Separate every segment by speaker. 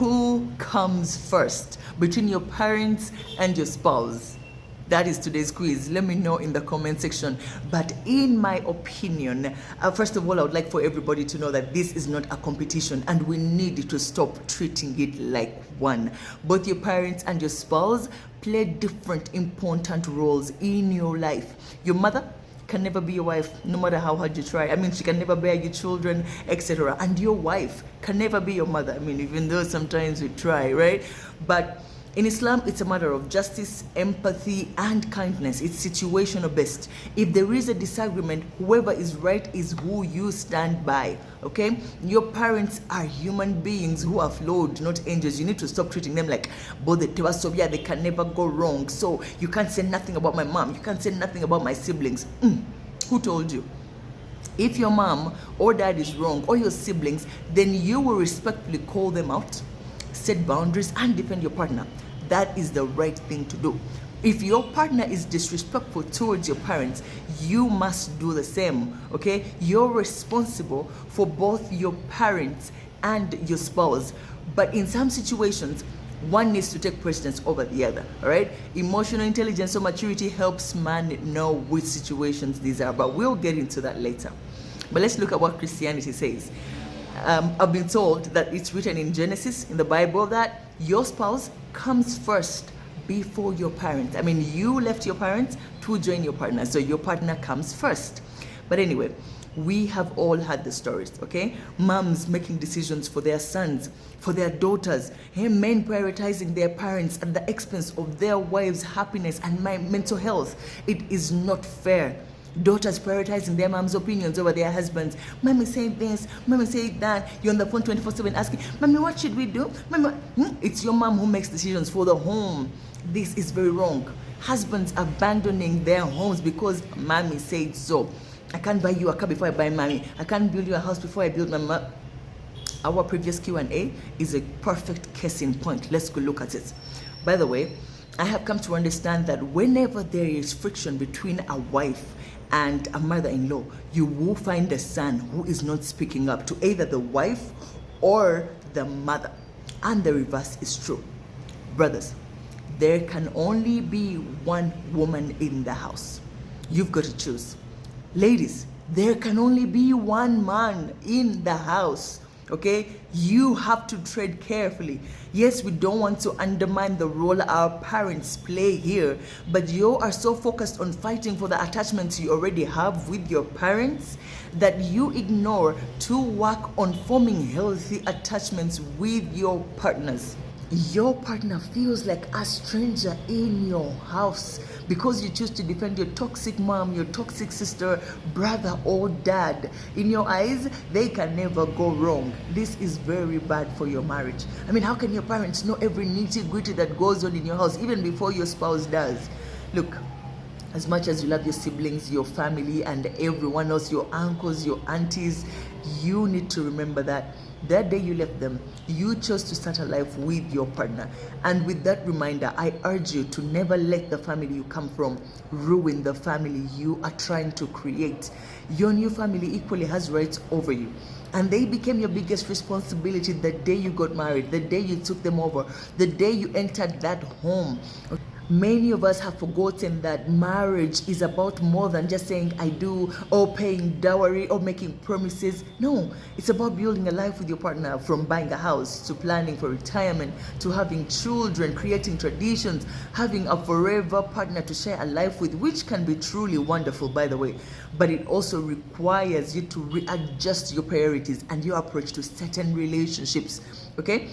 Speaker 1: Who comes first between your parents and your spouse? That is today's quiz. Let me know in the comment section. But in my opinion, first of all, I would like for everybody to know that this is not a competition and we need to stop treating it like one. Both your parents and your spouse play different important roles in your life. Your mother can never be your wife, no matter how hard you try. I mean, she can never bear your children, etc. And your wife can never be your mother. I mean, even though sometimes we try, right? But in Islam, it's a matter of justice, empathy, and kindness. It's situational based. If there is a disagreement, whoever is right is who you stand by, okay? Your parents are human beings who are flawed, not angels. You need to stop treating them like Bodhe they can never go wrong. So you can't say nothing about my mom. You can't say nothing about my siblings. Who told you? If your mom or dad is wrong, or your siblings, then you will respectfully call them out, set boundaries, and defend your partner. That is the right thing to do. If your partner is disrespectful towards your parents, you must do the same, okay? You're responsible for both your parents and your spouse. But in some situations, one needs to take precedence over the other, all right? Emotional intelligence or maturity helps man know which situations these are, but we'll get into that later. But let's look at what Christianity says. I've been told that it's written in Genesis, in the Bible, that your spouse comes first before your parents. I mean, you left your parents to join your partner, so your partner comes first. But anyway, we have all had the stories, okay? Moms making decisions for their sons, for their daughters, men prioritizing their parents at the expense of their wives' happiness and mental health. It is not fair. Daughters prioritizing their mom's opinions over their husbands. Mommy said this, mommy said that. You're on the phone 24/7 asking, mommy, what should we do? Mommy, it's your mom who makes decisions for the home. This is very wrong. Husbands abandoning their homes because mommy said so. I can't buy you a car before I buy mommy. I can't build you a house before I build my mom. Our previous Q&A is a perfect case in point. Let's go look at it. By the way, I have come to understand that whenever there is friction between a wife and a mother-in-law, you will find a son who is not speaking up to either the wife or the mother. And the reverse is true. Brothers, there can only be one woman in the house. You've got to choose. Ladies, there can only be one man in the house. Okay, you have to tread carefully. Yes, we don't want to undermine the role our parents play here, but you are so focused on fighting for the attachments you already have with your parents that you ignore to work on forming healthy attachments with your partners. Your partner feels like a stranger in your house because you choose to defend your toxic mom, your toxic sister, brother, or dad. In your eyes, they can never go wrong. This is very bad for your marriage. I mean, how can your parents know every nitty-gritty that goes on in your house even before your spouse does? Look, as much as you love your siblings, your family, and everyone else, your uncles, your aunties, you need to remember that that day you left them, you chose to start a life with your partner. And with that reminder, I urge you to never let the family you come from ruin the family you are trying to create. Your new family equally has rights over you. And they became your biggest responsibility the day you got married, the day you took them over, the day you entered that home. Many of us have forgotten that marriage is about more than just saying I do, or paying dowry, or making promises. No, it's about building a life with your partner, from buying a house to planning for retirement to having children, creating traditions, having a forever partner to share a life with, which can be truly wonderful, by the way. But it also requires you to readjust your priorities and your approach to certain relationships, okay?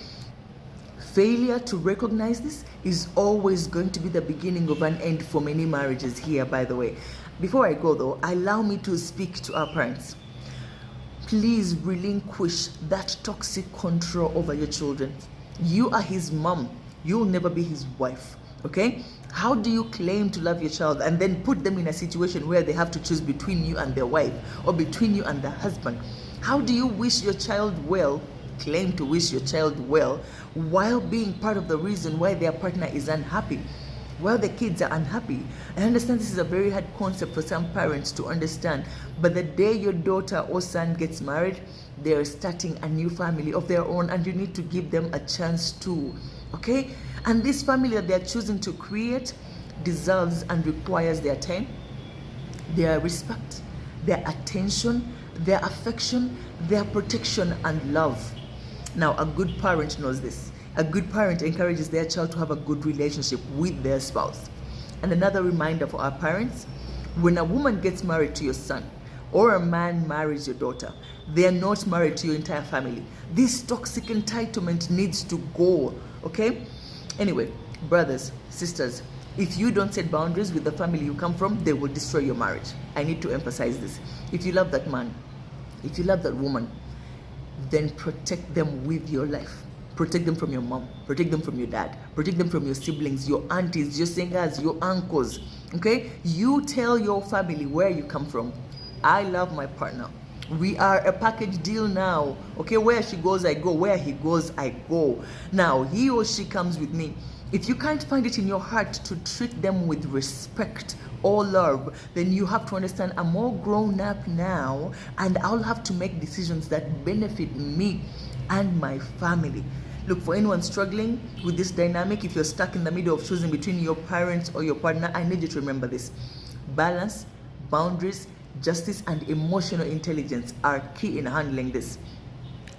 Speaker 1: Failure to recognize this is always going to be the beginning of an end for many marriages here, by the way. Before I go though, allow me to speak to our parents. Please relinquish that toxic control over your children. You are his mom. You'll never be his wife, okay? How do you claim to love your child and then put them in a situation where they have to choose between you and their wife or between you and the husband? How do you wish your child well, claim to wish your child well, while being part of the reason why their partner is unhappy, while the kids are unhappy? I understand this is a very hard concept for some parents to understand, but the day your daughter or son gets married, they're starting a new family of their own, and you need to give them a chance too. Okay? And this family that they're choosing to create deserves and requires their time, their respect, their attention, their affection, their protection, and love. Now, a good parent knows this. A good parent encourages their child to have a good relationship with their spouse. And another reminder for our parents, when a woman gets married to your son or a man marries your daughter, they are not married to your entire family. This toxic entitlement needs to go, okay? Anyway, brothers, sisters, if you don't set boundaries with the family you come from, they will destroy your marriage. I need to emphasize this. If you love that man, if you love that woman, then protect them with your life. Protect them from your mom, protect them from your dad, protect them from your siblings, your aunties, your singers, your uncles, okay? You tell your family where you come from. I love my partner. We are a package deal now, okay? Where she goes, I go. Where he goes, I go. Now, he or she comes with me. If you can't find it in your heart to treat them with respect or love, then you have to understand I'm all grown up now, and I'll have to make decisions that benefit me and my family. Look, for anyone struggling with this dynamic, if you're stuck in the middle of choosing between your parents or your partner, I need you to remember this. Balance, boundaries, justice, and emotional intelligence are key in handling this.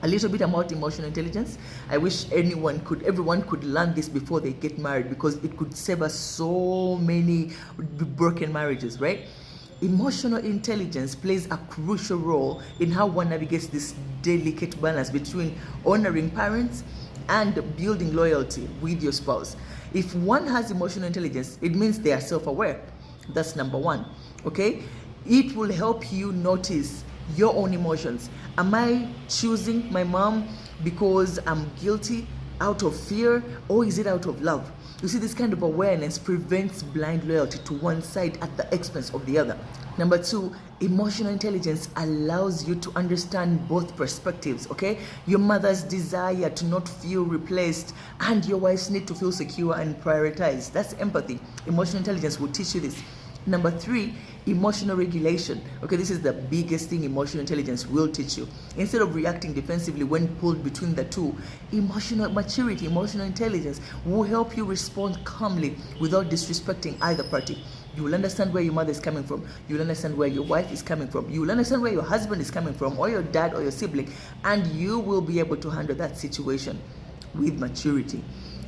Speaker 1: A little bit about emotional intelligence. I wish everyone could learn this before they get married, because it could save us so many broken marriages, right? Emotional intelligence plays a crucial role in how one navigates this delicate balance between honoring parents and building loyalty with your spouse. If one has emotional intelligence, it means they are self-aware. That's number one, okay? It will help you notice your own emotions. Am I choosing my mom because I'm guilty, out of fear, or is it out of love? You see, this kind of awareness prevents blind loyalty to one side at the expense of the other. Number two, emotional intelligence allows you to understand both perspectives, okay? Your mother's desire to not feel replaced and your wife's need to feel secure and prioritized. That's empathy. Emotional intelligence will teach you this. Number three, emotional regulation. Okay, this is the biggest thing emotional intelligence will teach you. Instead of reacting defensively when pulled between the two, emotional maturity, emotional intelligence will help you respond calmly without disrespecting either party. You will understand where your mother is coming from. You will understand where your wife is coming from. You will understand where your husband is coming from, or your dad or your sibling, and you will be able to handle that situation with maturity.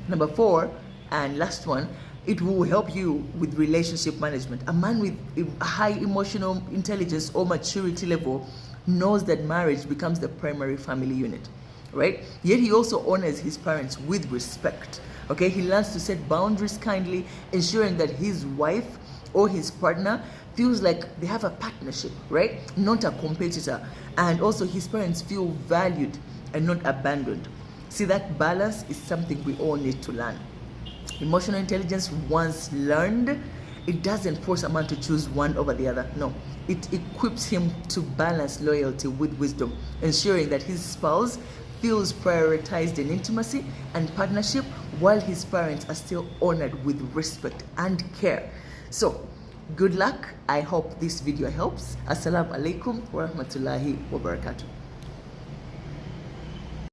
Speaker 1: Number four, and last one, it will help you with relationship management. A man with a high emotional intelligence or maturity level knows that marriage becomes the primary family unit, right? Yet he also honors his parents with respect, okay? He learns to set boundaries kindly, ensuring that his wife or his partner feels like they have a partnership, right? Not a competitor. And also his parents feel valued and not abandoned. See, that balance is something we all need to learn. Emotional intelligence, once learned, it doesn't force a man to choose one over the other. No, it equips him to balance loyalty with wisdom, ensuring that his spouse feels prioritized in intimacy and partnership, while his parents are still honored with respect and care. So, good luck. I hope this video helps. Assalamu alaikum wa rahmatullahi wa barakatuh.